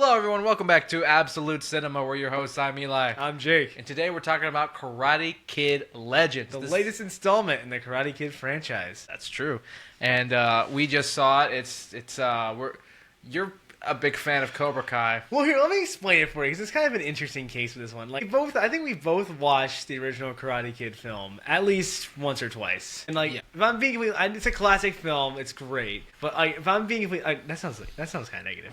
Hello, everyone. Welcome back to Absolute Cinema. We're your hosts. I'm Eli. I'm Jake. And today we're talking about Karate Kid Legends. The latest installment in the Karate Kid franchise. That's true. And we just saw it. You're a big fan of Cobra Kai. Well, here, let me explain it for you, because it's kind of an interesting case with this one. I think we both watched the original Karate Kid film at least once or twice. And if I'm being completely, it's a classic film. It's great. But if I'm being completely, that sounds kind of negative.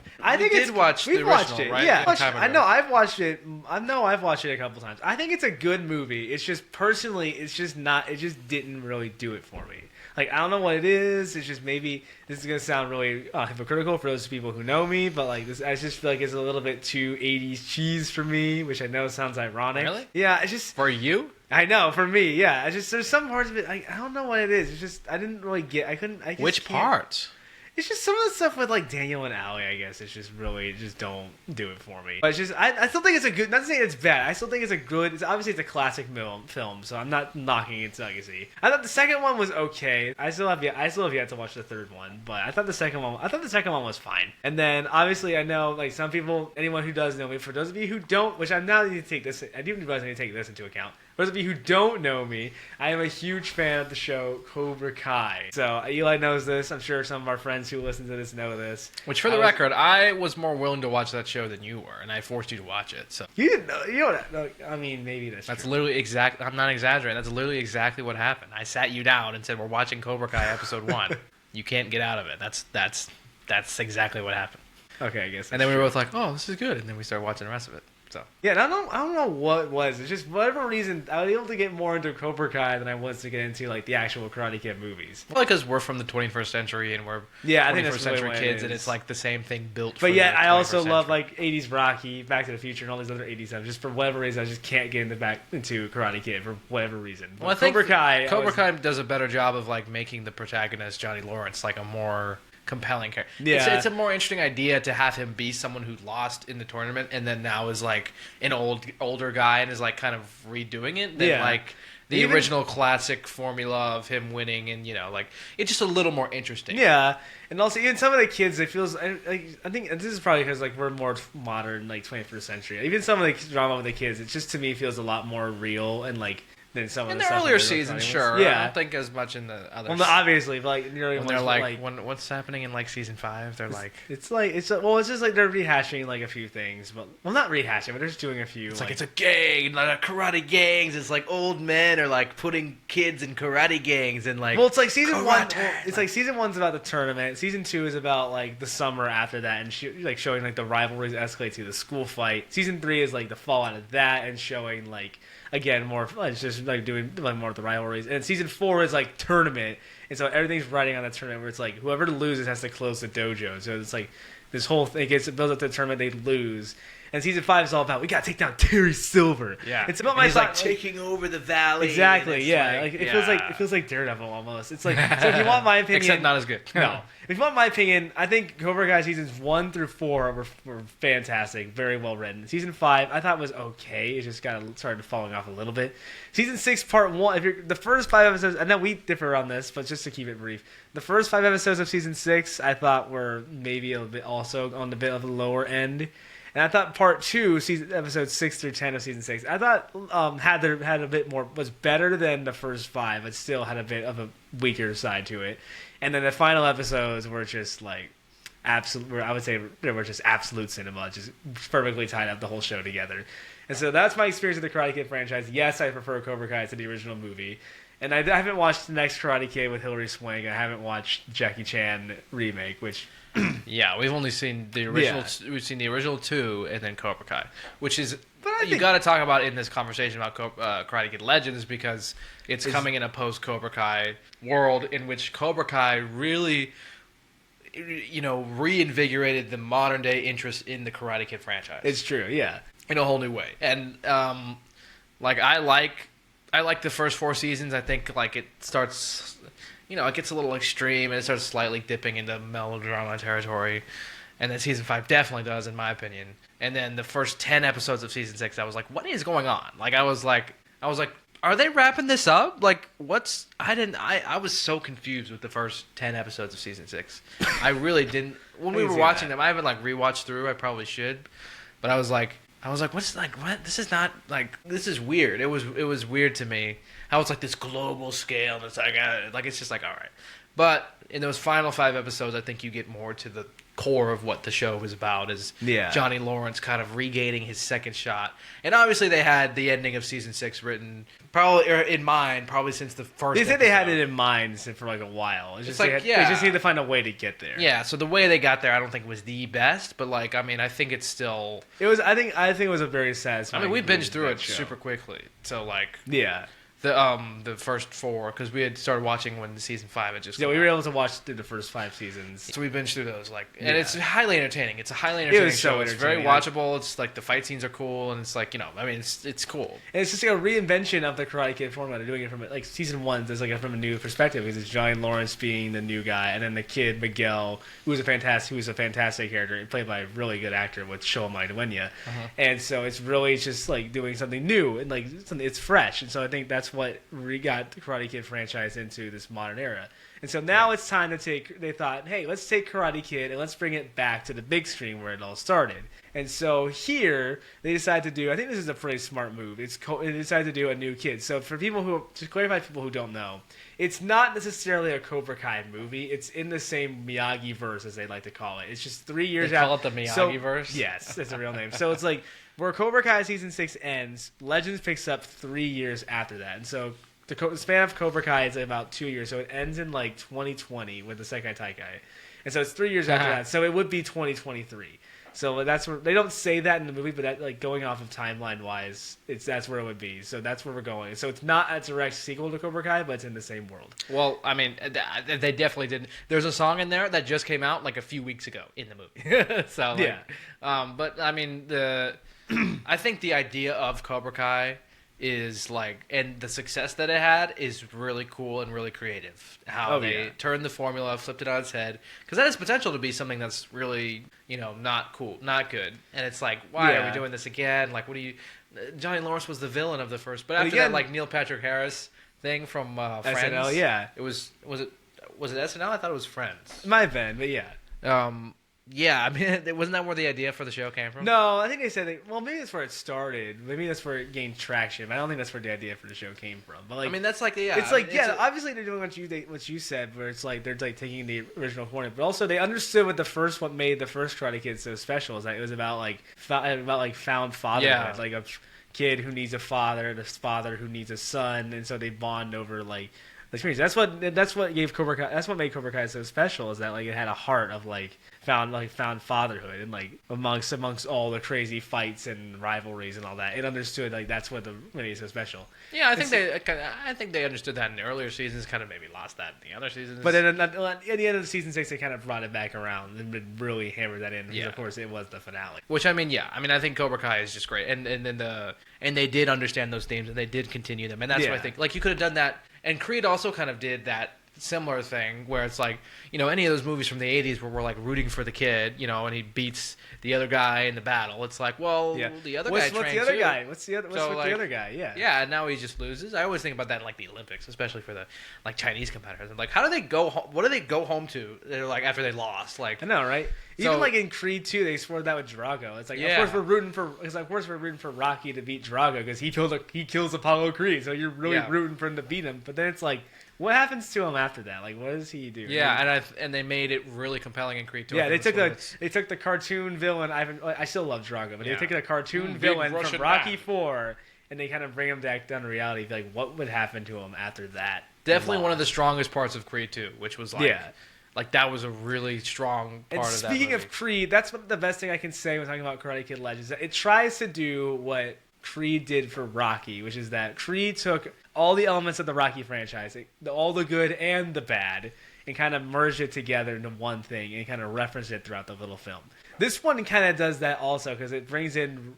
We've watched the original, right? Yeah, I know. I've watched it. I've watched it a couple times. I think it's a good movie. It's just personally, it's just not. It just didn't really do it for me. I don't know what it is. It's just maybe this is gonna sound really hypocritical for those people who know me, but I just feel like it's a little bit too 80s cheese for me, which I know sounds ironic. Really? Yeah, it's just For you? I know for me. Yeah, it's just there's some parts of it I don't know what it is. It's just I didn't really get. Which parts? It's just some of the stuff with Daniel and Allie, I guess. It's just really just don't do it for me. But it's just I still think it's a good. Not to say it's bad. I still think it's a good. Obviously it's a classic film, so I'm not knocking its legacy. I thought the second one was okay. I still have yet to watch the third one, but I thought the second one was fine. And then obviously I know some people, anyone who does know me, for those of you who don't, which I'm now need to take this. I do realize I need to take this into account. For those of you who don't know me, I am a huge fan of the show Cobra Kai. So Eli knows this. I'm sure some of our friends who listen to this know this. Which, for the record, I was more willing to watch that show than you were, and I forced you to watch it. So you didn't know. You don't know. I mean, maybe that's true. Literally exact. I'm not exaggerating. That's literally exactly what happened. I sat you down and said, "We're watching Cobra Kai episode 1. You can't get out of it." That's exactly what happened. Okay, I guess. And then we were both like, "Oh, this is good," and then we started watching the rest of it. So. Yeah, and I don't know what it was. It's just whatever reason I was able to get more into Cobra Kai than I was to get into the actual Karate Kid movies. Well, because we're from the 21st century and we're I think 21st century kids, and it's the same thing built. But yeah, I also love 80s Rocky, Back to the Future, and all these other 80s stuff. Just for whatever reason, I just can't get into Karate Kid for whatever reason. But well, I think Cobra Kai does a better job of making the protagonist Johnny Lawrence a more compelling character. Yeah. It's a more interesting idea to have him be someone who lost in the tournament and then now is an older guy and is kind of redoing it than the original classic formula of him winning, and it's just a little more interesting. Yeah, and also even some of the kids, it feels I think this is probably because we're more modern, 21st century. Even some of the drama with the kids, it just to me feels a lot more real and than some of the stuff earlier seasons, sure. Yeah. I don't think as much in the others. Well, obviously, but when what's happening in season 5, they're it's just they're rehashing a few things, but not rehashing, but they're just doing a few. It's it's a gang, karate gangs. It's old men are putting kids in karate gangs and it's season one. It's season 1's about the tournament. Season 2 is about the summer after that and showing the rivalries escalate to the school fight. Season 3 is the fallout of that and showing again more it's just doing more of the rivalries. And season 4 is tournament, and so everything's riding on that tournament where it's whoever loses has to close the dojo. So it's this whole thing builds up to the tournament, they lose. And season 5 is all about we gotta take down Terry Silver. Yeah, it's about he's taking over the valley. Exactly. Yeah, it feels like Daredevil almost. It's so if you want my opinion, except not as good. No, if you want my opinion, I think Cobra Kai seasons 1 through 4 were fantastic, very well written. Season 5 I thought was okay. It just started falling off a little bit. Season 6 part 1, if you're the first 5 episodes, I know we differ on this, but just to keep it brief, the first 5 episodes of season 6 I thought were maybe a bit also on the bit of the lower end. And I thought part 2, episodes 6 through 10 of season 6, I thought had a bit more, was better than the first 5, but still had a bit of a weaker side to it. And then the final episodes were just absolute. I would say they were just absolute cinema, just perfectly tied up the whole show together. And so that's my experience with the Karate Kid franchise. Yes, I prefer Cobra Kai to the original movie. And I haven't watched the next Karate Kid with Hilary Swank. I haven't watched Jackie Chan remake, which yeah, we've only seen the original. Yeah. We've seen the original 2 and then Cobra Kai, which is you got to talk about in this conversation about Karate Kid Legends because it's coming in a post Cobra Kai world in which Cobra Kai really, reinvigorated the modern day interest in the Karate Kid franchise. It's true, yeah, in a whole new way. And I like the first 4 seasons. I think it starts. It gets a little extreme and it starts slightly dipping into melodrama territory. And then season 5 definitely does, in my opinion. And then the first 10 episodes of season 6, I was like, what is going on? I was like, are they wrapping this up? Like, I was so confused with the first 10 episodes of season 6. I really didn't. When we were watching them, I haven't like rewatched through. I probably what? This is not like, this is weird. It was weird to me how it's like this global scale. And it's like it's just like, all right. But in those final 5 episodes, I think you get more to the core of what the show was about, is Johnny Lawrence kind of regaining his second shot. And obviously they had the ending of season 6 written in mind since the first. They said they had it in mind for like a while. It's just like, they just need to find a way to get there. Yeah, so the way they got there, I don't think was the best, but like, I mean, I think it's still. It was. I think it was a very satisfying. I mean, we binged through it super quickly, so like. Yeah. The first 4, because we had started watching when season 5 had just. Yeah, we were able to watch through the first 5 seasons. So we binged through those, like, and it's highly entertaining. It's a highly entertaining show. It's very watchable. It's like the fight scenes are cool, and it's like, you know, I mean, it's cool. And it's just like a reinvention of the Karate Kid formula. They're doing it from like season 1. There's like from a new perspective, because it's Johnny Lawrence being the new guy, and then the kid Miguel, who was a fantastic character, played by a really good actor with Showa Maidawenya. And so it's really just like doing something new and like it's fresh. And so I think that's what got the Karate Kid franchise into this modern era. And so now it's time to they thought, hey, let's take Karate Kid and let's bring it back to the big screen where it all started. And so here, they decided to do, I think this is a pretty smart move. They decided to do a new kid. So to clarify people who don't know, it's not necessarily a Cobra Kai movie. It's in the same Miyagi-verse, as they like to call it. It's just 3 years out. They call it the Miyagi-verse? Yes, that's a real name. So it's like, where Cobra Kai season 6 ends, Legends picks up 3 years after that. And so the span of Cobra Kai is about 2 years, so it ends in like 2020 with the Sekai Taikai, and so it's 3 years after that. So it would be 2023. So that's where they don't say that in the movie, but that, like, going off of timeline wise, that's where it would be. So that's where we're going. So it's not a direct sequel to Cobra Kai, but it's in the same world. Well, I mean, they definitely didn't. There's a song in there that just came out like a few weeks ago in the movie. So like, but I mean, I think the idea of Cobra Kai is like, and the success that it had is really cool and really creative. How they turned the formula, flipped it on its head, because that has potential to be something that's really, you know, not cool, not good. And it's like, why are we doing this again? Like, what do you? Johnny Lawrence was the villain of the first, but after that, like Neil Patrick Harris thing from Friends, SNL, was it SNL? I thought it was Friends. It might have been, but yeah, I mean, wasn't that where the idea for the show came from? No, I think they said well, maybe that's where it started. Maybe that's where it gained traction. But I don't think that's where the idea for the show came from. But like, I mean, that's like it's like obviously they're doing what you said, where it's like they're like taking the original format, but also they understood what made the first Karate Kid so special, is that it was about found fatherhood, like a kid who needs a father, this father who needs a son, and so they bond over like. That's what gave Cobra Kai. That's what made Cobra Kai so special, is that like it had a heart of like found fatherhood, and like amongst all the crazy fights and rivalries and all that, it understood like that's what made it so special. Yeah, I think they understood that in the earlier seasons. Kind of maybe lost that in the other seasons. But then at the end of season 6, they kind of brought it back around and really hammered that in. Because of course, it was the finale. Which I mean, I think Cobra Kai is just great, and they did understand those themes and they did continue them, and that's what I think. Like, you could have done that. And Creed also kind of did that similar thing where it's like, you know, any of those movies from the 80s where we're like rooting for the kid, you know, and he beats the other guy in the battle. It's like, well, the other guy trained What's the other too. guy? What's the other guy? Yeah. Yeah, and now he just loses. I always think about that in like the Olympics, especially for the like Chinese competitors. I'm like, how do they go home? What do they go home to? They're like after they lost. Like, I know, right? Even like in Creed 2, they explored that with Drago. It's like, of course we're rooting for Rocky to beat Drago because he kills Apollo Creed. So you're really rooting for him to beat him. But then it's like, what happens to him after that? Like, what does he do? Yeah, and they made it really compelling in Creed 2. Yeah, they took the cartoon villain. I still love Drago, but they took the cartoon villain from Rocky 4, and they kind of bring him back down to reality. Like, what would happen to him after that? Definitely one of the strongest parts of Creed 2, which was like, like that was a really strong part of that movie. Speaking of Creed, that's the best thing I can say when talking about Karate Kid Legends. It tries to do what Creed did for Rocky, which is that Creed took all the elements of the Rocky franchise, all the good and the bad, and kind of merged it together into one thing and kind of referenced it throughout the little film. This one kind of does that also because it brings in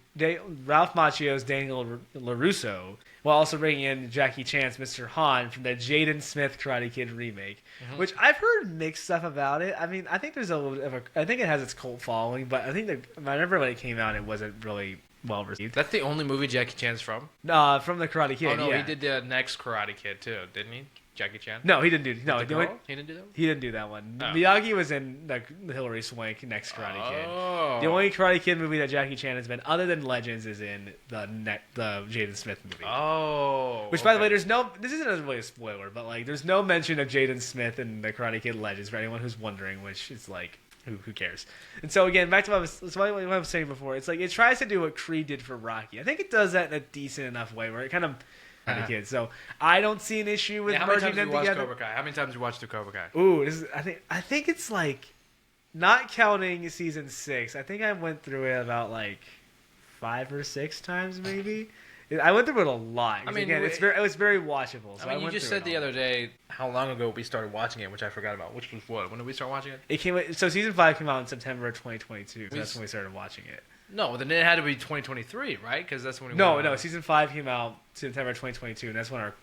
Ralph Macchio's Daniel LaRusso while also bringing in Jackie Chan's Mr. Han from the Jaden Smith Karate Kid remake, which I've heard mixed stuff about it. I mean, I think there's a little bit of I think it has its cult following, but I think I remember when it came out, it wasn't really well received. That's the only movie Jackie Chan's from? From the Karate Kid. Oh, no, yeah. he did the next Karate Kid, too, didn't he? Jackie Chan? No, he didn't do. No, He didn't do that one? he didn't do that one. Oh. Miyagi was in the Hilary Swank Next Karate Kid. Oh. The only Karate Kid movie that Jackie Chan has been, other than Legends, is in the Jaden Smith movie. Oh. Which, by the way, there's no. This isn't really a spoiler, but like, there's no mention of Jaden Smith in the Karate Kid Legends for anyone who's wondering. Which is like, who cares? And so again, back to what I was saying before. It's like it tries to do what Creed did for Rocky. I think it does that in a decent enough way where it kind of. Kids. So I don't see an issue with merging them together. Cobra Kai? How many times have you watched through Cobra Kai? Ooh, I think it's like, not counting season 6. I think I went through it about like 5 or 6 times maybe. I went through it a lot. I mean, again, it was very watchable. So I mean, you just said the other day how long ago we started watching it, which I forgot about. Which was what? When did we start watching it? So season 5 came out in September of 2022. So that's when we started watching it. No, then it had to be 2023, right? Because that's when we No, season 5 came out September 2022, and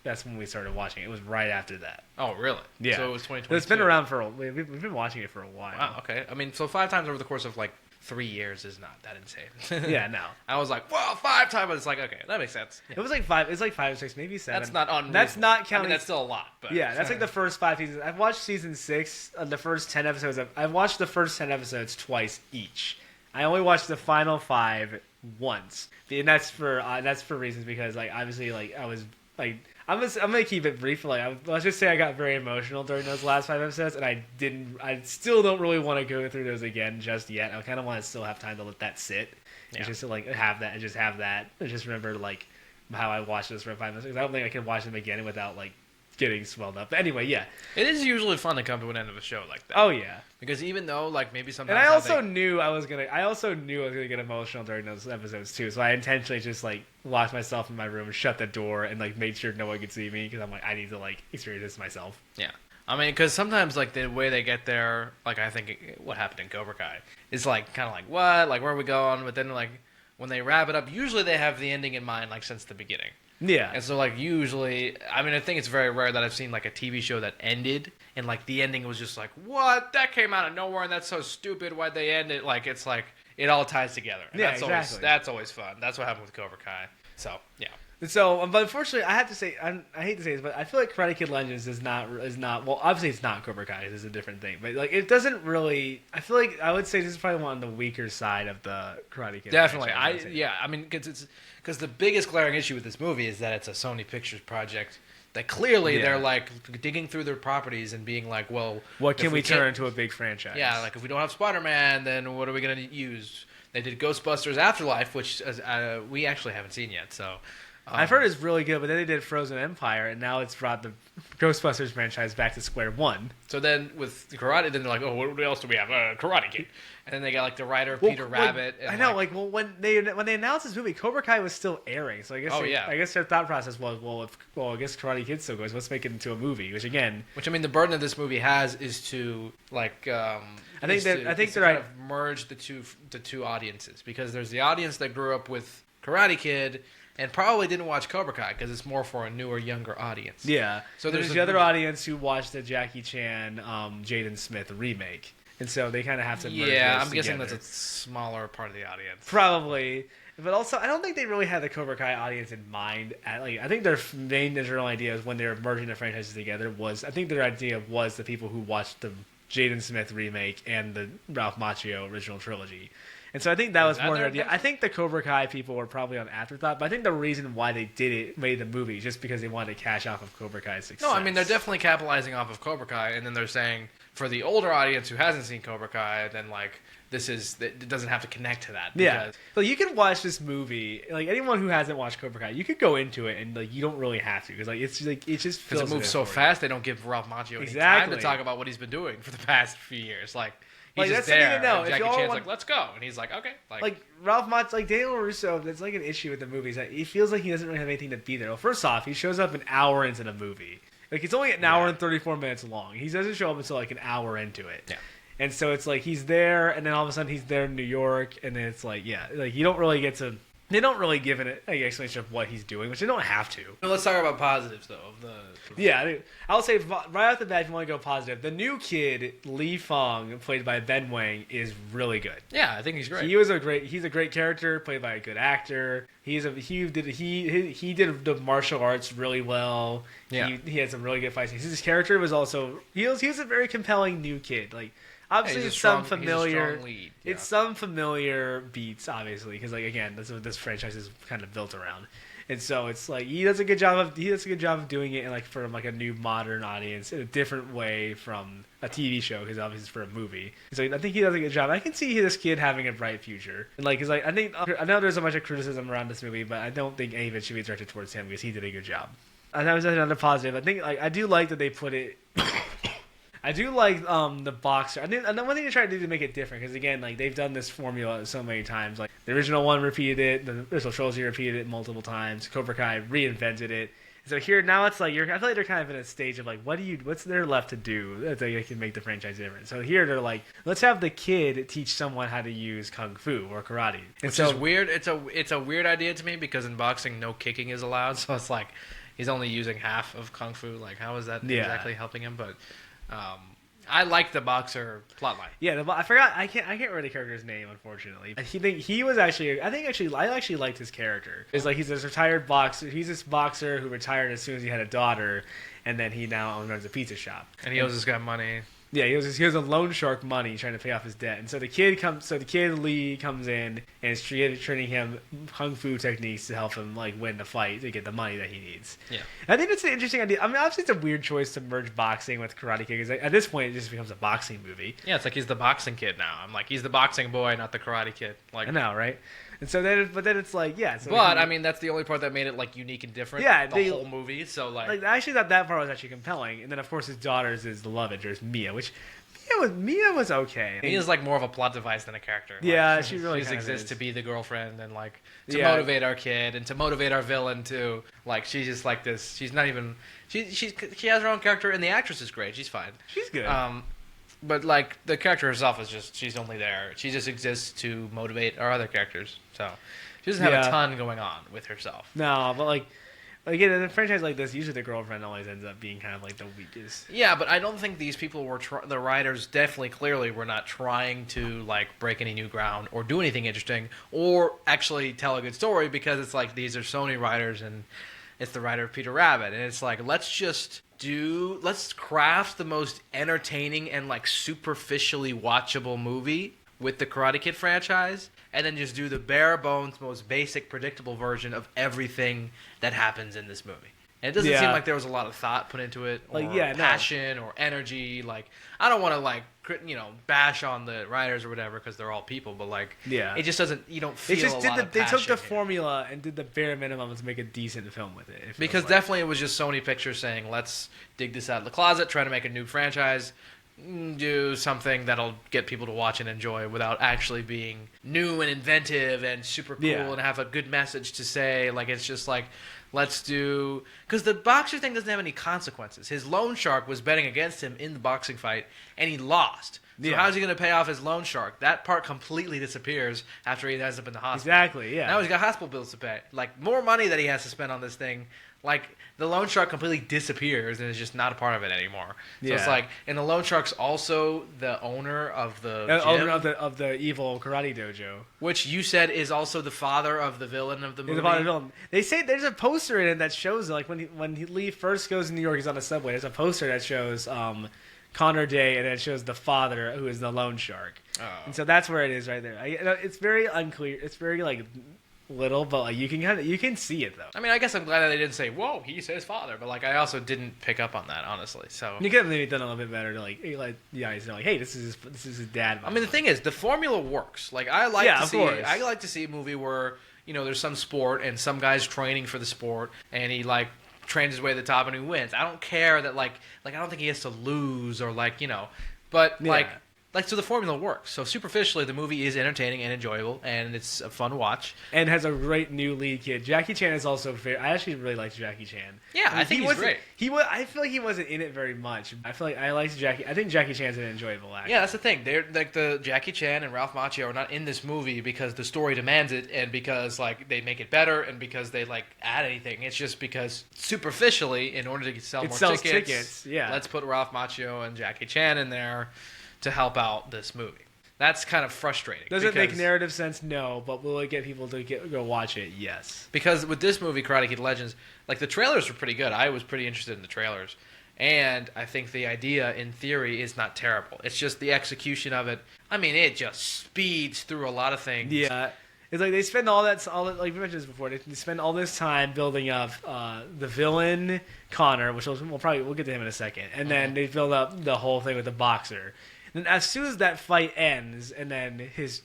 that's when we started watching it. It was right after that. Oh, really? Yeah. So it was 2022. It's been around we've been watching it for a while. Wow. Okay. I mean, so 5 times over the course of like 3 years is not that insane. Yeah. No. I was like, well, 5 times. But it's like, okay, that makes sense. Yeah. It was like 5. It's like 5 or 6, maybe 7. That's not unreasonable. That's not counting. I mean, that's still a lot. But yeah, that's like the first 5 seasons. I've watched season 6, the first 10 episodes. I've watched the first 10 episodes twice each. I only watched the final 5 once, and that's for reasons because like obviously like I was like I'm gonna keep it brief. Like let's just say I got very emotional during those last 5 episodes, and I still don't really want to go through those again just yet. I kind of want to still have time to let that sit, and just to like have that, and just remember like how I watched this for 5 minutes. I don't think I can watch them again without like getting swelled up. But anyway, yeah, it is usually fun to come to an end of a show like that. Oh yeah, because even though like maybe sometimes, and I also knew I was gonna get emotional during those episodes too. So I intentionally just like locked myself in my room, shut the door, and like made sure no one could see me because I'm like I need to like experience this myself. Yeah. I mean, because sometimes, like, the way they get there, like, I think what happened in Cobra Kai is, like, kind of like, what? Like, where are we going? But then, like, when they wrap it up, usually they have the ending in mind, like, since the beginning. Yeah. And so, like, usually, I mean, I think it's very rare that I've seen, like, a TV show that ended, and, like, the ending was just like, what? That came out of nowhere, and that's so stupid. Why'd they end it? Like, it's like, it all ties together. And yeah, exactly. That's always fun. That's what happened with Cobra Kai. So, yeah. So, but unfortunately, I have to say, I hate to say this, but I feel like Karate Kid Legends is not. Well, obviously, it's not Cobra Kai. This is a different thing, but like, it doesn't really. I feel like I would say this is probably one on the weaker side of the Karate Kid. Definitely, I mean, because the biggest glaring issue with this movie is that it's a Sony Pictures project. That clearly they're like digging through their properties and being like, well, what can we turn into a big franchise? Yeah, like if we don't have Spider-Man, then what are we gonna use? They did Ghostbusters Afterlife, which we actually haven't seen yet, so. I've heard it's really good, but then they did Frozen Empire, and now it's brought the Ghostbusters franchise back to square one. So then with Karate, then they're like, oh, what else do we have? Karate Kid. And then they got like the writer Peter Rabbit. And I know, when they announced this movie, Cobra Kai was still airing. So I guess I guess their thought process was, I guess Karate Kid still goes. Let's make it into a movie. Which I mean, the burden that this movie has is to like. I think they're of merge the two audiences, because there's the audience that grew up with Karate Kid. And probably didn't watch Cobra Kai because it's more for a newer, younger audience. Yeah. So there's the other audience who watched the Jackie Chan, Jaden Smith remake. And so they kind of have to merge I'm those guessing together. that's a smaller part of the audience. Probably. But also, I don't think they really had the Cobra Kai audience in mind. I think their main general idea is when they were merging the franchises together was, I think their idea was the people who watched the Jaden Smith remake and the Ralph Macchio original trilogy. And so I think that was more their idea. I think the Cobra Kai people were probably on afterthought, but I think the reason why they made the movie, is just because they wanted to cash off of Cobra Kai's success. No, I mean, they're definitely capitalizing off of Cobra Kai, and then they're saying, for the older audience who hasn't seen Cobra Kai, then, like, it doesn't have to connect to that. Yeah. So you can watch this movie, like, anyone who hasn't watched Cobra Kai, you could go into it, and, like, you don't really have to, because, like, it just feels... Because it moves so fast, they don't give Ralph Macchio any time to talk about what he's been doing for the past few years. Like... He's just there. And Jackie Chan's like, let's go. And he's like, okay. Like Ralph Macchio, like Daniel Russo, that's like an issue with the movie, is that he feels like he doesn't really have anything to be there. Well, first off, he shows up an hour into the movie. Like, it's only an hour and 34 minutes long. He doesn't show up until like an hour into it. Yeah. And so it's like he's there, and then all of a sudden he's there in New York, and then it's like, like you don't really get to They don't really give an explanation of what he's doing, which they don't have to. Well, let's talk about positives though. Yeah, I'll say right off the bat, if you want to go positive, the new kid Li Fong, played by Ben Wang, is really good. Yeah, I think he's great. He's a great character, played by a good actor. He did the martial arts really well. Yeah, he had some really good fights. His character was also he was a very compelling new kid. Like obviously it's some familiar beats, obviously, because like again, that's what this franchise is kind of built around. And so it's like he does a good job of doing it in like for like a new modern audience in a different way from a TV show, because obviously it's for a movie. So I think he does a good job. I can see this kid having a bright future. And like, cause like I know there's a bunch of criticism around this movie, but I don't think any of it should be directed towards him because he did a good job. And that was another positive. I think like I do like that they put it. I do like the boxer. And one thing they tried to do to make it different, because again, like they've done this formula so many times. Like the original one repeated it, the original trilogy repeated it multiple times. Cobra Kai reinvented it. So here now it's like I feel like they're kind of in a stage of like, what's there left to do that they can make the franchise different. So here they're like, let's have the kid teach someone how to use kung fu or karate. Which is weird. It's a weird idea to me, because in boxing no kicking is allowed. So it's like he's only using half of kung fu. Like how is that exactly helping him? But I like the boxer plotline. Yeah, I forgot. I can't remember the character's name, unfortunately. I actually liked his character. It's like he's this retired boxer. He's this boxer who retired as soon as he had a daughter, and then he now runs a pizza shop. And he owes this guy money. Yeah, he has a loan shark money trying to pay off his debt, and so the kid Lee comes in and is training him kung fu techniques to help him like win the fight to get the money that he needs. Yeah, I think it's an interesting idea. I mean, obviously it's a weird choice to merge boxing with Karate Kid, because at this point it just becomes a boxing movie. Yeah, it's like he's the boxing kid now. I'm like, he's the boxing boy, not the Karate Kid. Like I know, right? And so then, it's like, yeah. So but I mean, that's the only part that made it like unique and different. Yeah, the whole movie. So like actually, that part was actually compelling. And then of course his daughter's is the love interest Mia, which Mia was okay. Mia's like more of a plot device than a character. Yeah, like, she really just exists is. to be the girlfriend and like to motivate our kid and to motivate our villain too. Like she's just like this. She's not even. She has her own character, and the actress is great. She's fine. She's good. But like the character herself is just, she's only there. She just exists to motivate our other characters. So she doesn't have a ton going on with herself. No, but like in a franchise like this, usually the girlfriend always ends up being kind of like the weakest. Yeah, but I don't think these people were the writers definitely clearly were not trying to like break any new ground or do anything interesting or actually tell a good story, because it's like these are Sony writers and it's the writer of Peter Rabbit, and it's like let's craft the most entertaining and like superficially watchable movie with the Karate Kid franchise, and then just do the bare bones, most basic, predictable version of everything that happens in this movie. And it doesn't seem like there was a lot of thought put into it, or passion, or energy. Like, I don't want to like bash on the writers or whatever, because they're all people, but like, it just doesn't. You don't feel a lot of they passion took the here. formula and did the bare minimum to make a decent film with it. Because definitely it was just Sony Pictures saying, let's dig this out of the closet, try to make a new franchise, do something that'll get people to watch and enjoy without actually being new and inventive and super cool and have a good message to say. Like, it's just like, let's do... Because the boxer thing doesn't have any consequences. His loan shark was betting against him in the boxing fight, and he lost. So how's he going to pay off his loan shark? That part completely disappears after he ends up in the hospital. Exactly, yeah. Now he's got hospital bills to pay. Like, more money that he has to spend on this thing. Like, the loan shark completely disappears and is just not a part of it anymore. So it's like, and the loan shark's also the owner of the gym, owner of the evil karate dojo, which you said is also the father of the villain of the movie. The father of the villain. They say there's a poster in it that shows like when Lee first goes to New York, he's on the subway. There's a poster that shows Connor Day, and it shows the father who is the loan shark. Oh. And so that's where it is right there. It's very unclear. It's very like little, but like you can see it though. I mean, I guess I'm glad that they didn't say, "Whoa, he's his father," but like I also didn't pick up on that, honestly. So you could have maybe done a little bit better to like you know, like, hey, this is his dad. I mean, the thing is, the formula works. Like I like to see a movie where there's some sport and some guy's training for the sport, and he like trains his way to the top and he wins. I don't care that like I don't think he has to lose or like but like so the formula works. So superficially, the movie is entertaining and enjoyable, and it's a fun watch. And has a great new lead kid. Jackie Chan is also very. I actually really liked Jackie Chan. Yeah, I think he's great. I feel like he wasn't in it very much. I feel like I liked Jackie. I think Jackie Chan's an enjoyable actor. Yeah, that's the thing. They're like the Jackie Chan and Ralph Macchio are not in this movie because the story demands it, and because like they make it better, and because they like add anything. It's just because superficially, in order to sell more tickets, yeah. Let's put Ralph Macchio and Jackie Chan in there to help out this movie. That's kind of frustrating. Does it make narrative sense? No, but will it get people to go watch it? Yes. Because with this movie, Karate Kid Legends, like the trailers were pretty good. I was pretty interested in the trailers. And I think the idea, in theory, is not terrible. It's just the execution of it. I mean, it just speeds through a lot of things. Yeah. It's like they spend all that, like we mentioned this before, they spend all this time building up the villain, Connor, which we'll get to him in a second. And then they build up the whole thing with the boxer. And as soon as that fight ends, and then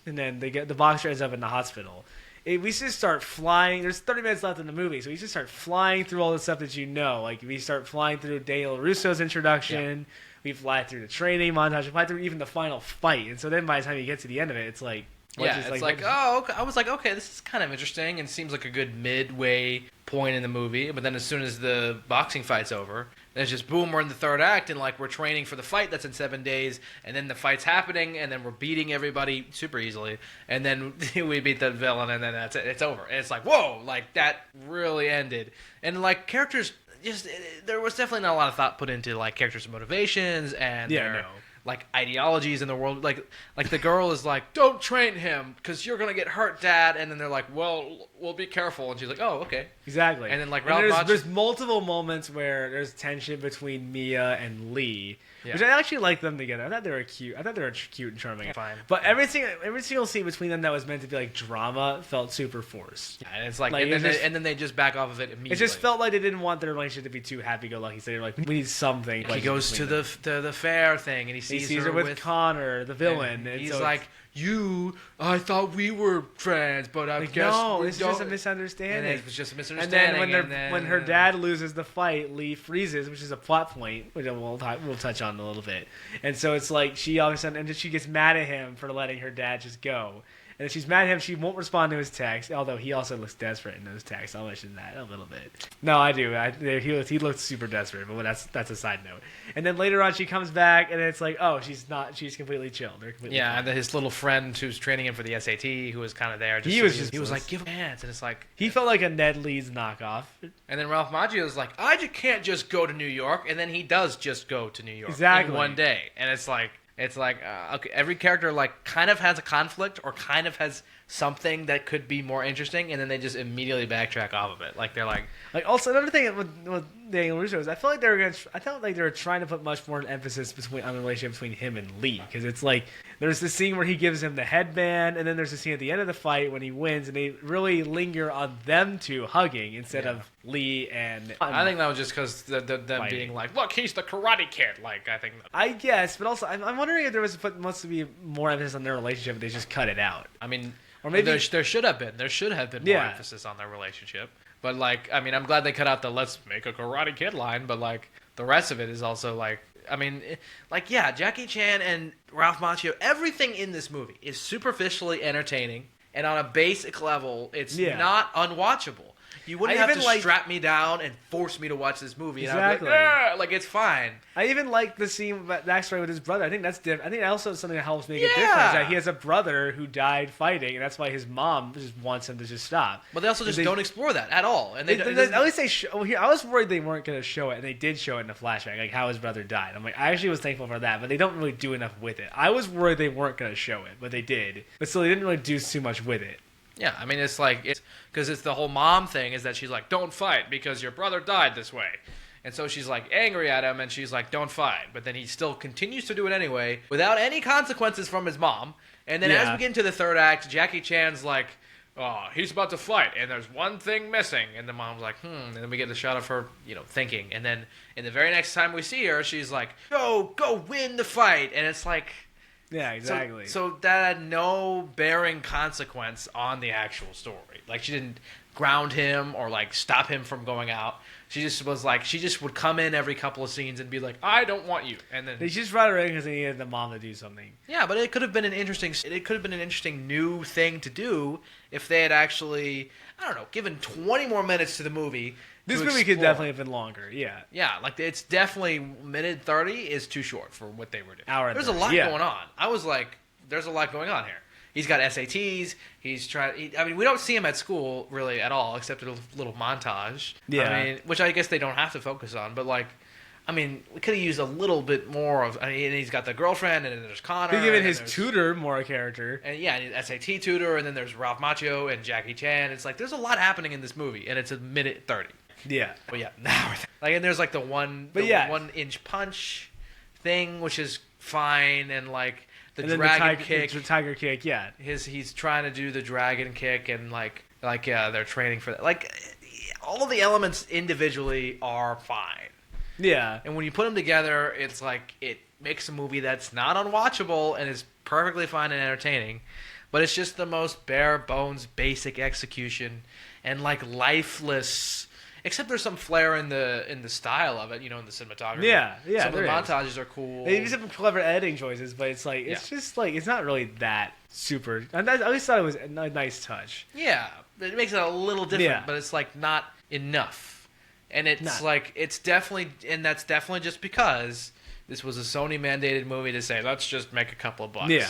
the boxer ends up in the hospital, we just start flying. There's 30 minutes left in the movie, so we just start flying through all the stuff that you know. Like we start flying through Daniel Russo's introduction. Yeah. We fly through the training montage. We fly through even the final fight. And so then by the time you get to the end of it, it's like. Oh, okay. I was like, okay, this is kind of interesting and seems like a good midway point in the movie. But then as soon as the boxing fight's over, then it's just boom, we're in the third act, and like we're training for the fight that's in 7 days, and then the fight's happening, and then we're beating everybody super easily, and then we beat the villain, and then that's it. It's over. And it's like, whoa, like that really ended. And like characters, there was definitely not a lot of thought put into like characters' motivations and like ideologies in the world. Like the girl is like, don't train him because you're gonna get hurt, Dad. And then they're like, well, be careful. And she's like, oh, okay, exactly. And then like there's multiple moments where there's tension between Mia and Lee, which I actually like them together. I thought they were cute. Cute and charming. Fine. But every single scene between them that was meant to be like drama felt super forced. Yeah, and it's like and then they just back off of it immediately. It just felt like they didn't want their relationship to be too happy-go-lucky. So they're like, we need something. He goes to the fair thing and he sees her with Connor, the villain. And he's like, I thought we were friends, but I guess no, it's just a misunderstanding. And it was just a misunderstanding. And then when her dad loses the fight, Lee freezes, which is a plot point, which we'll touch on in a little bit. And so it's like she all of a sudden, and then she gets mad at him for letting her dad just go. And if she's mad at him, she won't respond to his text, although he also looks desperate in those texts. I'll mention that a little bit. No, I do. He looked super desperate, but that's a side note. And then later on, she comes back, and it's like, oh, she's completely chilled. They're completely and then his little friend who's training him for the SAT, who was kind of there. He was like, give him hands, and it's like... He felt like a Ned Leeds knockoff. And then Ralph Macchio is like, I just can't just go to New York, and then he does just go to New York in one day. And it's like, okay, every character like kind of has a conflict or kind of has something that could be more interesting, and then they just immediately backtrack off of it. Like they're like also another thing with Daniel Russo is I felt like they were trying to put much more emphasis on the relationship between him and Lee, because it's like there's the scene where he gives him the headband, and then there's the scene at the end of the fight when he wins, and they really linger on them two hugging instead of Lee and. I think that was just because them being like, look, he's the Karate Kid. Like I guess, but also I'm wondering if there must be more emphasis on their relationship, but they just cut it out. I mean. Or maybe there should have been more emphasis on their relationship. But like, I mean, I'm glad they cut out the "let's make a Karate Kid" line. But like, the rest of it is also like, I mean, Jackie Chan and Ralph Macchio, everything in this movie is superficially entertaining, and on a basic level, it's not unwatchable. You wouldn't have to strap me down and force me to watch this movie. Exactly. And I'd be like, it's fine. I even like the scene backstory with his brother. I think that's different. I think also something that helps make it different is that he has a brother who died fighting, and that's why his mom just wants him to just stop. But they also just don't explore that at all. And at least I was worried they weren't going to show it, and they did show it in the flashback, like how his brother died. I'm like, I actually was thankful for that, but they don't really do enough with it. I was worried they weren't going to show it, but they did. But still, they didn't really do too much with it. Yeah, I mean, it's because it's the whole mom thing is that she's like, don't fight because your brother died this way. And so she's like angry at him and she's like, don't fight. But then he still continues to do it anyway without any consequences from his mom. And then as we get into the third act, Jackie Chan's like, oh, he's about to fight and there's one thing missing. And the mom's like, And then we get the shot of her, thinking. And then in the very next time we see her, she's like, go win the fight. And it's like... Yeah, exactly. So that had no bearing consequence on the actual story. Like, she didn't ground him or like stop him from going out. She just was like, she just would come in every couple of scenes and be like, I don't want you. And then they just brought her in because they needed the mom to do something. Yeah, but it could have been an interesting new thing to do if they had actually, I don't know, given 20 more minutes to the movie. This movie could definitely have been longer. Yeah. Yeah, like it's definitely minute 30 is too short for what they were doing. There's a lot going on. I was like, there's a lot going on here. He's got SATs. He's trying. I mean, we don't see him at school really at all, except a little montage. Yeah. I mean, which I guess they don't have to focus on. But like, I mean, we could have used a little bit more of. I mean, and he's got the girlfriend, and then there's Connor. He's given his tutor more character. And yeah, and SAT tutor, and then there's Ralph Macchio and Jackie Chan. It's like there's a lot happening in this movie, and it's a minute 30. Yeah. But yeah, now like, and there's like the 1-inch punch thing, which is fine, and like. The dragon kick, the tiger kick, yeah. He's trying to do the dragon kick, and like yeah, they're training for that. Like, all of the elements individually are fine. Yeah. And when you put them together, it's like it makes a movie that's not unwatchable and is perfectly fine and entertaining, but it's just the most bare bones, basic execution and like lifeless. Except there's some flair in the style of it, in the cinematography. Yeah. Some of the montages are cool. They do some clever editing choices, but it's like it's just like it's not really that super. I always thought it was a nice touch. Yeah, it makes it a little different, but it's like not enough. And it's like it's definitely, and that's definitely just because this was a Sony mandated movie to say let's just make a couple of bucks. Yeah.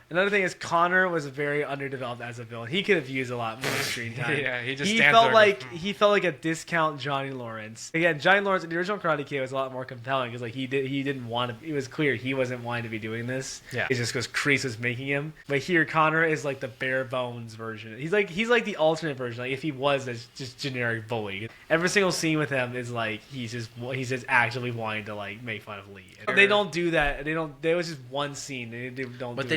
Another thing is Connor was very underdeveloped as a villain. He could have used a lot more screen time. Yeah, he felt like a discount Johnny Lawrence. Again, Johnny Lawrence in the original Karate Kid was a lot more compelling because like he didn't want to. It was clear he wasn't wanting to be doing this. Yeah, it's just because Kreese was making him. But here, Connor is like the bare bones version. He's like the alternate version. Like if he was a just generic bully, every single scene with him is like he's just actively wanting to like make fun of Lee. And they don't do that. There was just one scene. They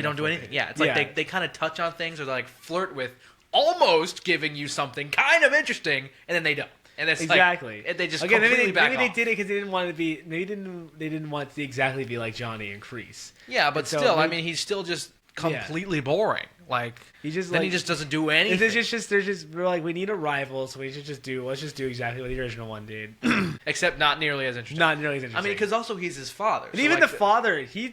don't do anything. Yeah, it's like they kind of touch on things or they like flirt with almost giving you something kind of interesting, and then they don't. And it's exactly. Like, they just completely back off. Maybe they did it because they didn't want to be. They didn't want to exactly be like Johnny and Kreese. Yeah, but still, I mean, he's still just completely boring. Like he just doesn't do anything. We're like, we need a rival, so let's just do exactly what the original one did. Except not nearly as interesting. Not nearly as interesting. I mean, because also he's his father. And even the father, he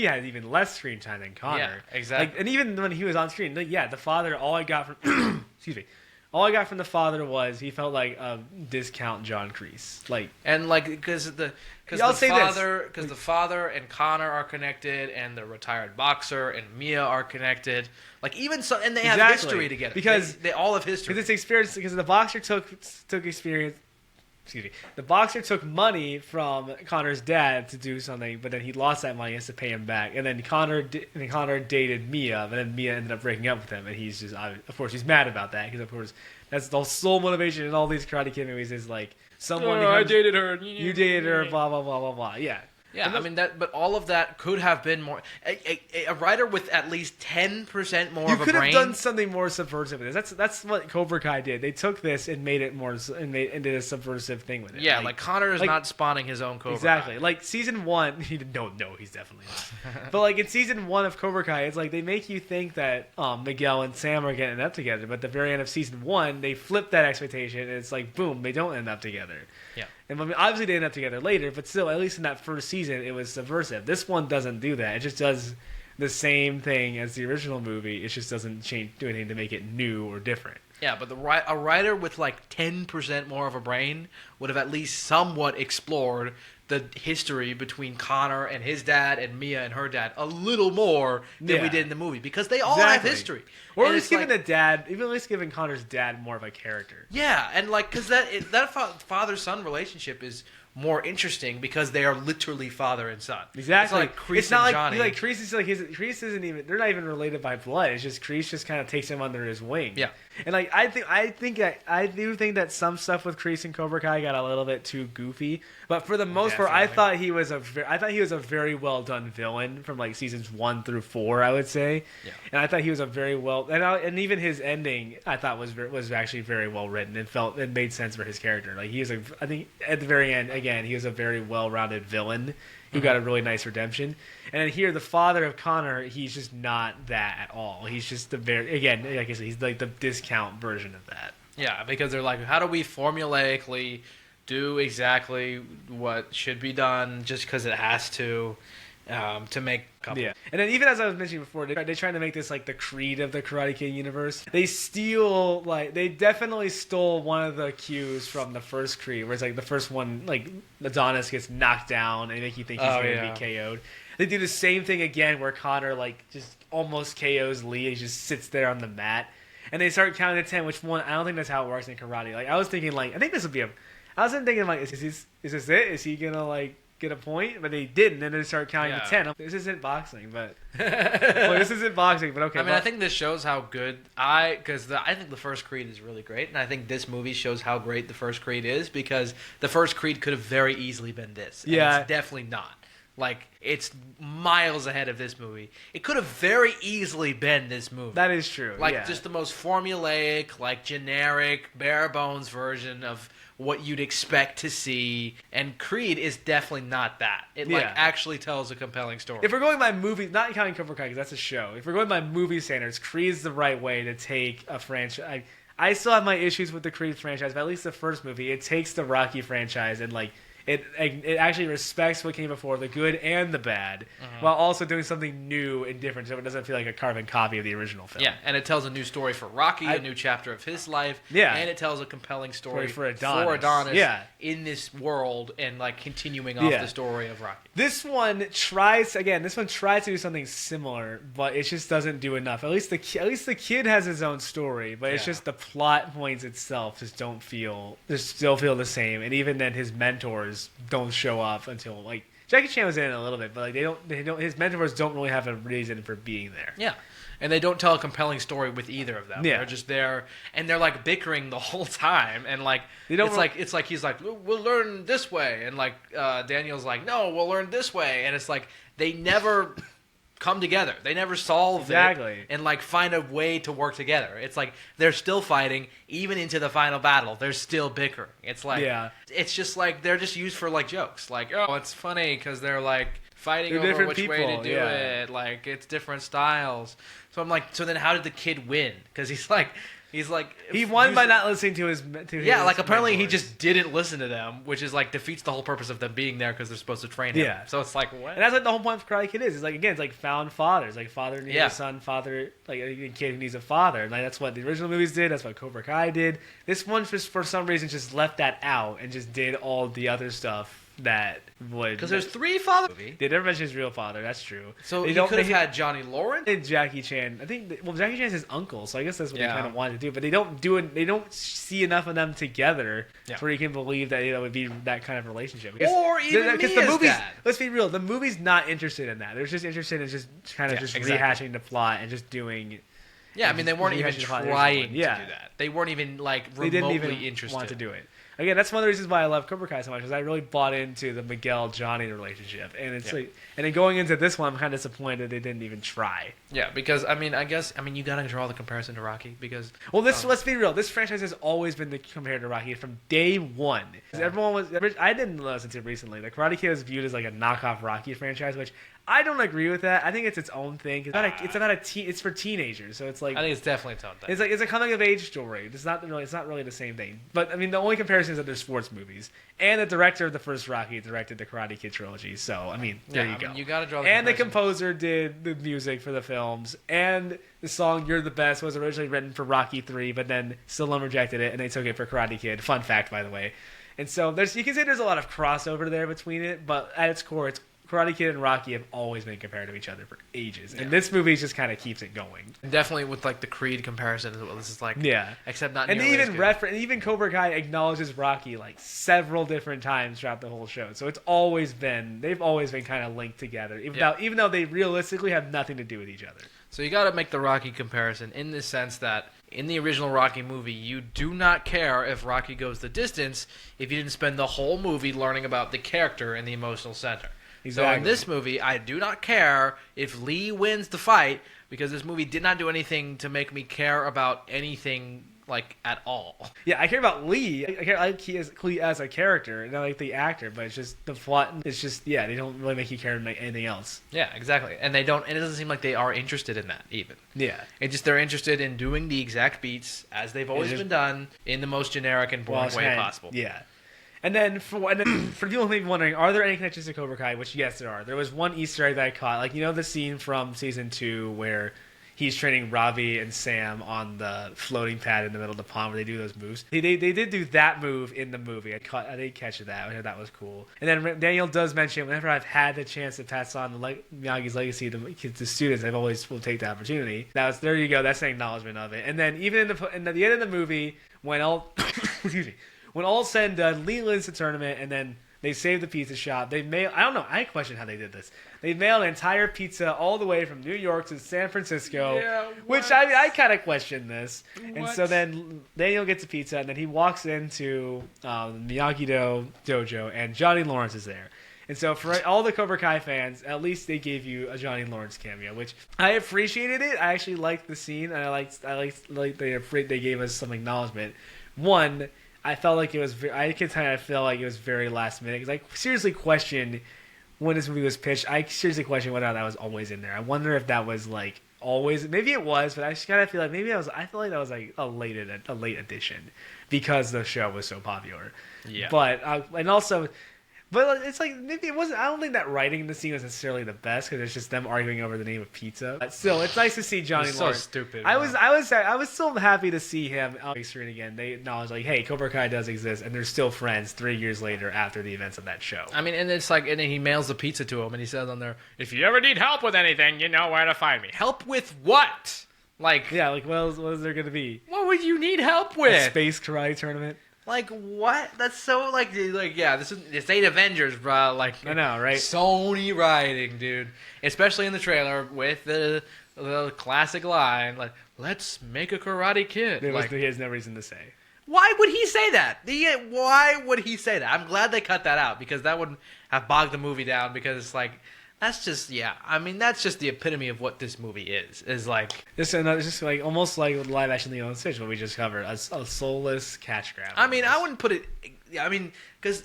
had even less screen time than Connor. Yeah, exactly. Like, and even when he was on screen, the father, all I got from excuse me. All I got from the father was he felt like a discount John Kreese. Because the father and Connor are connected, and the retired boxer and Mia are connected. Like even so, and they have history together because they all have history. Because it's experience. Because the boxer took experience. Excuse me. The boxer took money from Connor's dad to do something, but then he lost that money. He has to pay him back. And then Connor dated Mia, but then Mia ended up breaking up with him, and he's just, of course, he's mad about that because, of course, that's the sole motivation in all these Karate Kid movies is like someone. I dated her. You dated her. Blah blah blah blah blah. Yeah. Yeah, I mean that, but all of that could have been more. A writer with at least 10% more of a brain. You could have done something more subversive with this. That's what Cobra Kai did. They took this and made it more and did a subversive thing with it. Yeah, like Connor is not spawning his own Cobra exactly. Kai. Like season 1, he didn't. No, he's definitely not. But like in season 1 of Cobra Kai, it's like they make you think that Miguel and Sam are getting up together, but at the very end of season 1, they flip that expectation, and it's like boom, they don't end up together. Yeah. And I mean, obviously they end up together later, but still, at least in that first season, it was subversive. This one doesn't do that. It just does the same thing as the original movie. It just doesn't do anything to make it new or different. Yeah, but a writer with like 10% more of a brain would have at least somewhat explored the history between Connor and his dad and Mia and her dad a little more than we did in the movie because they all have history. Or at least giving Connor's dad more of a character. Yeah, and like because that father-son relationship is more interesting because they are literally father and son. Exactly. It's like Kreese and Johnny. Like Kreese is like Kreese isn't even. They're not even related by blood. It's just Kreese just kind of takes him under his wing. Yeah. And like I do think that some stuff with Kreese and Cobra Kai got a little bit too goofy. But for the most part, I thought he was a very well done villain from like seasons 1 through 4. I would say. Yeah. And I thought he was a very well and even his ending I thought was actually very well written and it made sense for his character. Like I think at the very end. Again, he was a very well-rounded villain. who got a really nice redemption. And then here, the father of Connor, he's just not that at all. He's just again, like I said, he's like the discount version of that. Yeah, because they're like, how do we formulaically do exactly what should be done just because it has to make a couple. Yeah. And then even as I was mentioning before, they're trying to make this like the Creed of the Karate Kid universe. They definitely stole one of the cues from the first Creed, where it's like the first one, like Adonis gets knocked down and make you think he's going to be KO'd. They do the same thing again where Connor like just almost KOs Lee. He just sits there on the mat. And they start counting to 10, which one, I don't think that's how it works in karate. Like, I was thinking, like, I think this would be I was thinking, like, is this it? Is he going to, like, get a point? But they didn't. And then they start counting to 10. This isn't boxing, but... well, this isn't boxing, but okay. I mean, I think this shows how good... I think the first Creed is really great. And I think this movie shows how great the first Creed is, because the first Creed could have very easily been this. And it's definitely not. Like, it's miles ahead of this movie. It could have very easily been this movie. That is true. Like, just the most formulaic, like, generic, bare-bones version of what you'd expect to see. And Creed is definitely not that. It, like, actually tells a compelling story. If we're going by movies, not counting Cobra Kai, because that's a show. If we're going by movie standards, Creed's the right way to take a franchise. I still have my issues with the Creed franchise, but at least the first movie, it takes the Rocky franchise and, like, it actually respects what came before, the good and the bad, while also doing something new and different, so it doesn't feel like a carbon copy of the original film. Yeah, and it tells a new story for Rocky, a new chapter of his life, and it tells a compelling story for Adonis, in this world, and like continuing off the story of Rocky. This one tries to do something similar, but it just doesn't do enough. At least the kid has his own story, but it's just the plot points itself just still feel the same, and even then his mentors don't show up until like Jackie Chan was in it a little bit, but like they don't his mentors don't really have a reason for being there. Yeah. And they don't tell a compelling story with either of them. Yeah. They're just there and they're like bickering the whole time, and like it's like he's like, we'll learn this way, and like Daniel's like, no, we'll learn this way, and it's like they never come together. They never solve it and like find a way to work together. It's like they're still fighting even into the final battle. They're still bickering. It's like it's just like they're just used for like jokes. Like, oh, it's funny because they're like fighting over which way to do it. Like it's different styles. So I'm like, so then how did the kid win? Because he's like he won by not listening to his like apparently mentors. He just didn't listen to them, which is like defeats the whole purpose of them being there because they're supposed to train him. So it's like what? And that's like the whole point of Karate Kid is. It's like again, it's like found fathers. Like father needs a son, father like a kid who needs a father. And like that's what the original movies did. That's what Cobra Kai did. This one just for some reason just left that out and just did all the other stuff that would, because there's 3 father movies. They never mention his real father. That's true. So they could have had Johnny Lawrence and Jackie Chan. I think Jackie Chan's his uncle, so I guess that's what they kind of wanted to do. But they don't do it. They don't see enough of them together where you can believe that it would be that kind of relationship. Because, or even because the movies. Let's be real. The movie's not interested in that. They're just interested in just kind of rehashing the plot and just doing. Yeah, I mean they weren't even trying to do that. They weren't even like remotely they didn't even interested. Want to do it. Again, that's one of the reasons why I love Cobra Kai so much, because I really bought into the Miguel-Johnny relationship. And it's like, and then going into this one, I'm kind of disappointed they didn't even try. Yeah, because, I mean, you got to draw the comparison to Rocky, because... Well, let's be real. This franchise has always been compared to Rocky from day one. I didn't listen to it recently. The Karate Kid was viewed as like a knockoff Rocky franchise, which... I don't agree with that. I think it's its own thing. It's for teenagers, so it's like I think it's definitely its own thing. It's a coming of age story. It's not really the same thing. But I mean, the only comparison is that they're sports movies, and the director of the first Rocky directed the Karate Kid trilogy. So I mean, there you go. You got to draw. And the composer did the music for the films, and the song "You're the Best" was originally written for Rocky 3, but then Stallone rejected it, and they took it for Karate Kid. Fun fact, by the way. And so you can say there's a lot of crossover there between it, but at its core, it's Karate Kid and Rocky have always been compared to each other for ages, and this movie just kind of keeps it going. Definitely with like the Creed comparison as well. This is like except not. And even Cobra Kai acknowledges Rocky like several different times throughout the whole show. So they've always been kind of linked together, even though they realistically have nothing to do with each other. So you got to make the Rocky comparison in the sense that in the original Rocky movie, you do not care if Rocky goes the distance if you didn't spend the whole movie learning about the character and the emotional center. Exactly. So in this movie, I do not care if Lee wins the fight because this movie did not do anything to make me care about anything like at all. Yeah, I care about Lee. I like Lee as a character, and I like the actor, but it's just the plot. It's just they don't really make you care about anything else. Yeah, exactly. And they don't. And it doesn't seem like they are interested in that even. Yeah, they're interested in doing the exact beats as they've always been done in the most generic and boring way possible. Yeah. And then for people who may be wondering, are there any connections to Cobra Kai? Which yes, there are. There was one Easter egg that I caught, like the scene from season 2 where he's training Ravi and Sam on the floating pad in the middle of the pond where they do those moves. They did do that move in the movie. I did catch that. I thought that was cool. And then Daniel does mention, whenever I've had the chance to pass on Miyagi's legacy to students, I've always will take the opportunity. There you go. That's an acknowledgement of it. And then even in the end of the movie, when all excuse me, when all's said and done, Lee wins the tournament, and then they save the pizza shop. I don't know. I question how they did this. They mailed an entire pizza all the way from New York to San Francisco, which I kind of question this. What? And so then Daniel gets a pizza, and then he walks into Miyagi-Do dojo, and Johnny Lawrence is there. And so for all the Cobra Kai fans, at least they gave you a Johnny Lawrence cameo, which I appreciated it. I actually liked the scene, and I liked they gave us some acknowledgement. One, I felt like it was. I could kind of feel like it was very last minute because I seriously questioned when this movie was pitched. I seriously questioned whether or not that was always in there. I wonder if that was like always. Maybe it was, but I just kind of feel like maybe I feel like that was like a late addition because the show was so popular. Yeah. But and also. But it's like maybe it wasn't. I don't think that writing in the scene was necessarily the best because it's just them arguing over the name of pizza. But still, it's nice to see Johnny Lawrence. So stupid. I was still happy to see him on the big screen again. They acknowledge like, hey, Cobra Kai does exist, and they're still friends 3 years later after the events of that show. I mean, and it's like, and then he mails the pizza to him, and he says on there, "If you ever need help with anything, you know where to find me." Help with what? Like, yeah, like what is there gonna be? What would you need help with? A space karate tournament. Like, what? That's so, yeah, it's 8 Avengers, bro. Like, I know, right? Sony writing, dude. Especially in the trailer with the classic line, like, let's make a Karate Kid. He has no reason to say. Why would he say that? Why would he say that? I'm glad they cut that out, because that would have bogged the movie down, because it's like, that's just, that's just the epitome of what this movie is like. It's just like almost like live action Lilo and Stitch, what we just covered, a soulless cash grab. I mean, I wouldn't put it. I mean, because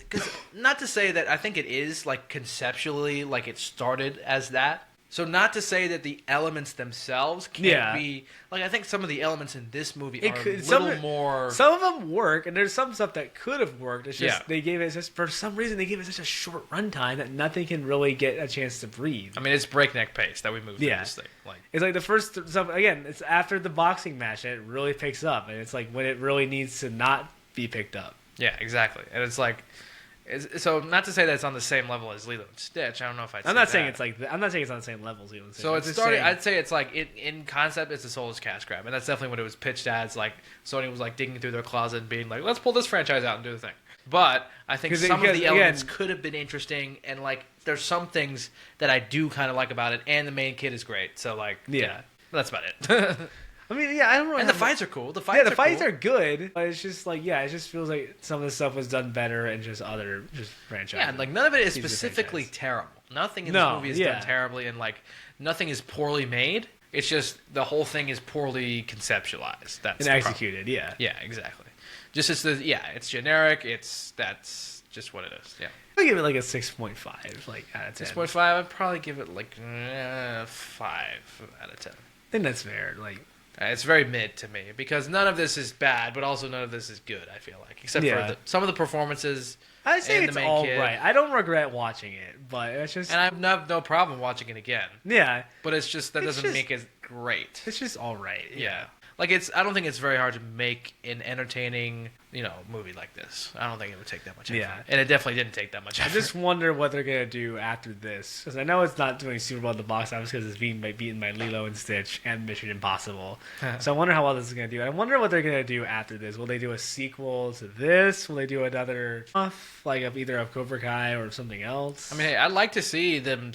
not to say that I think it is like conceptually like it started as that. So not to say that the elements themselves can't be like, I think some of the elements in this movie are a little more. Some of them work, and there's some stuff that could have worked. It's just they gave it for some reason they gave it such a short runtime that nothing can really get a chance to breathe. I mean, it's breakneck pace that we move through this thing. Like, it's like the first stuff again. It's after the boxing match that it really picks up, and it's like when it really needs to not be picked up. Yeah, exactly, and it's like. So not to say that it's on the same level as Lilo and Stitch. I don't know if I'm not saying it's on the same level as Lilo and Stitch. So it's started. I'd say it's like in concept, it's a soulless cash grab, and that's definitely what it was pitched as. Like Sony was like digging through their closet and being like, "Let's pull this franchise out and do the thing." But I think some of the elements could have been interesting, and like there's some things that I do kind of like about it, and the main kid is great. So like, that's about it. I mean, I don't know. And the fights are cool. The fights are good. But it's just like, it just feels like some of the stuff was done better and just franchises. Yeah, and like none of it is specifically terrible. Nothing in this movie is done terribly, and like nothing is poorly made. It's just the whole thing is poorly conceptualized. That's and executed. Yeah. Yeah, exactly. Just it's generic. That's just what it is. Yeah. I give it like a 6.5, like out of 10. 6.5. I'd probably give it like 5 out of 10. I think that's fair. Like. It's very mid to me because none of this is bad, but also none of this is good. I feel like, except for some of the performances. I say it's all right. I don't regret watching it, but it's just. And I have no problem watching it again. Yeah, but it's just that doesn't make it great. It's just all right. Yeah. Like I don't think it's very hard to make an entertaining, movie like this. I don't think it would take that much effort. Yeah. And it definitely didn't take that much effort. I just wonder what they're going to do after this. Because I know it's not doing super well at the box office because it's being beaten by Lilo and Stitch and Mission Impossible. So I wonder how well this is going to do. I wonder what they're going to do after this. Will they do a sequel to this? Will they do another like either of Cobra Kai or something else? I mean, hey, I'd like to see them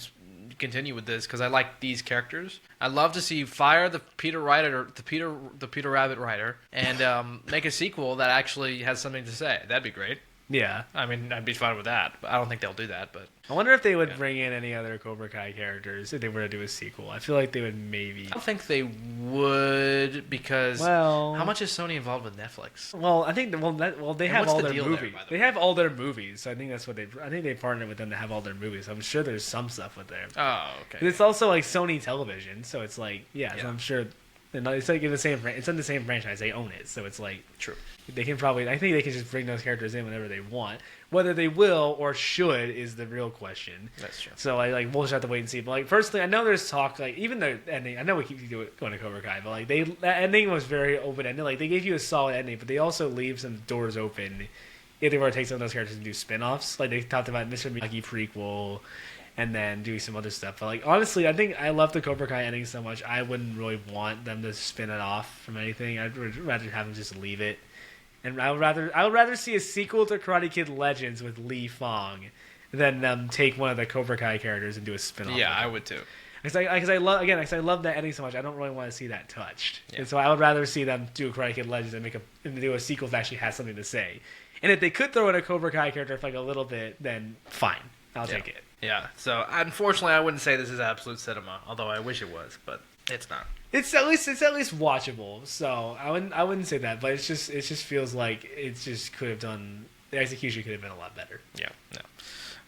continue with this because I like these characters. I'd love to see fire the Peter Rabbit writer and make a sequel that actually has something to say. That'd be great. Yeah. I mean, I'd be fine with that, but I don't think they'll do that. But I wonder if they would bring in any other Cobra Kai characters if they were to do a sequel. I feel like they would maybe. I don't think they would because how much is Sony involved with Netflix? Well, I think they have what's all the their deal movies. there, by the They way? have all their movies, so I think that's what they. I think they partnered with them to have all their movies. I'm sure there's some stuff with them. Oh, okay. But it's also like Sony Television, so it's like So Yeah. I'm sure. It's like in the same. It's in the same franchise. They own it, so it's like True. they can probably. I think they can just bring those characters in whenever they want. Whether they will or should is the real question. That's true. So we'll just have to wait and see. But like personally, I know there's talk like even the ending. I know we keep going to Cobra Kai, but like that ending was very open ended. Like they gave you a solid ending, but they also leave some doors open if they were to take some of those characters and do spin-offs. Like they talked about Mr. Miyagi prequel, and then doing some other stuff. But like honestly, I think I love the Cobra Kai ending so much. I wouldn't really want them to spin it off from anything. I'd rather have them just leave it. And I would rather see a sequel to Karate Kid Legends with Lee Fong than take one of the Cobra Kai characters and do a spin-off. Yeah, I would too. Because I love that ending so much. I don't really want to see that touched. Yeah. And so I would rather see them do Karate Kid Legends and do a sequel that actually has something to say. And if they could throw in a Cobra Kai character for like a little bit, then fine, I'll take it. Yeah. So unfortunately, I wouldn't say this is absolute cinema, although I wish it was, but it's not. It's at least watchable. So I wouldn't say that, but it just feels like it just could have done. The execution could have been a lot better. Yeah. No.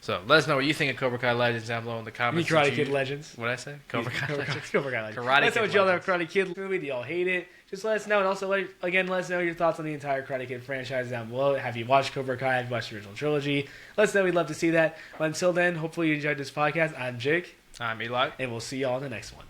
So let us know what you think of Cobra Kai Legends down below in the comments. Karate Kid Legends. What did I say? Cobra Kai Legends. Cobra Kai Legends. Karate Let us know Kid what y'all Legends. think of Karate Kid movie. Do y'all hate it? Just let us know. And also, let us know your thoughts on the entire Karate Kid franchise down below. Have you watched Cobra Kai? Have you watched the original trilogy? Let us know. We'd love to see that. But until then, hopefully you enjoyed this podcast. I'm Jake. I'm Eli. And we'll see y'all in the next one.